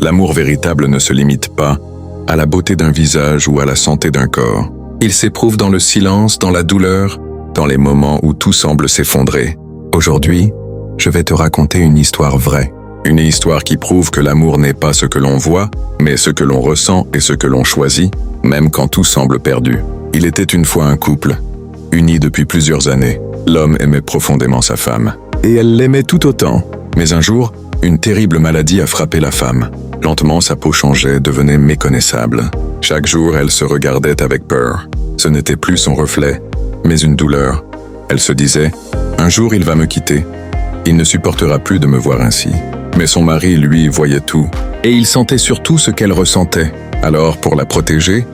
L'amour véritable ne se limite pas à la beauté d'un visage ou à la santé d'un corps. Il s'éprouve dans le silence, dans la douleur, dans les moments où tout semble s'effondrer. Aujourd'hui, je vais te raconter une histoire vraie. Une histoire qui prouve que l'amour n'est pas ce que l'on voit, mais ce que l'on ressent et ce que l'on choisit, même quand tout semble perdu. Il était une fois un couple, uni depuis plusieurs années. L'homme aimait profondément sa femme, et elle l'aimait tout autant. Mais un jour, une terrible maladie a frappé la femme. Lentement, sa peau changeait, devenait méconnaissable. Chaque jour, elle se regardait avec peur. Ce n'était plus son reflet, mais une douleur. Elle se disait, « Un jour, il va me quitter. Il ne supportera plus de me voir ainsi. » Mais son mari, lui, voyait tout, et il sentait surtout ce qu'elle ressentait. Alors, pour la protéger,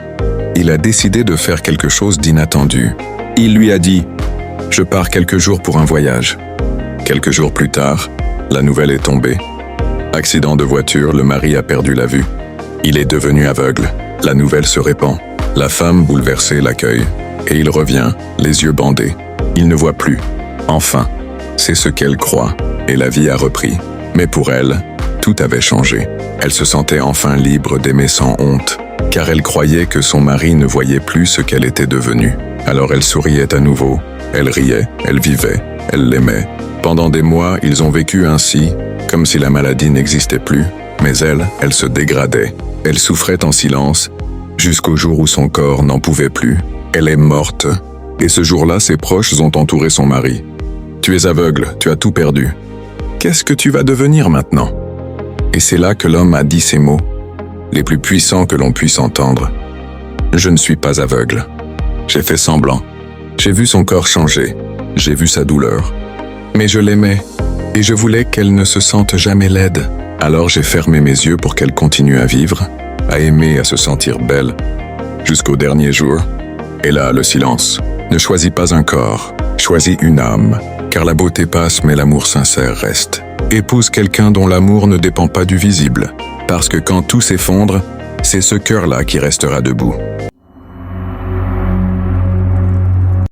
il a décidé de faire quelque chose d'inattendu. Il lui a dit « Je pars quelques jours pour un voyage. » Quelques jours plus tard, la nouvelle est tombée. Accident de voiture, le mari a perdu la vue. Il est devenu aveugle. La nouvelle se répand. La femme bouleversée l'accueille. Et il revient, les yeux bandés. Il ne voit plus. Enfin, c'est ce qu'elle croit. Et la vie a repris. Mais pour elle, tout avait changé. Elle se sentait enfin libre d'aimer sans honte, car elle croyait que son mari ne voyait plus ce qu'elle était devenue. Alors elle souriait à nouveau, elle riait, elle vivait, elle l'aimait. Pendant des mois, ils ont vécu ainsi, comme si la maladie n'existait plus, mais elle se dégradait. Elle souffrait en silence, jusqu'au jour où son corps n'en pouvait plus. Elle est morte, et ce jour-là, ses proches ont entouré son mari. « Tu es aveugle, tu as tout perdu. Qu'est-ce que tu vas devenir maintenant ?» Et c'est là que l'homme a dit ces mots, les plus puissants que l'on puisse entendre. « Je ne suis pas aveugle. J'ai fait semblant. J'ai vu son corps changer. J'ai vu sa douleur. Mais je l'aimais, et je voulais qu'elle ne se sente jamais laide. Alors j'ai fermé mes yeux pour qu'elle continue à vivre, à aimer, à se sentir belle, jusqu'au dernier jour. Et là, le silence. Ne choisis pas un corps, choisis une âme. Car la beauté passe, mais l'amour sincère reste. Épouse quelqu'un dont l'amour ne dépend pas du visible. Parce que quand tout s'effondre, c'est ce cœur-là qui restera debout.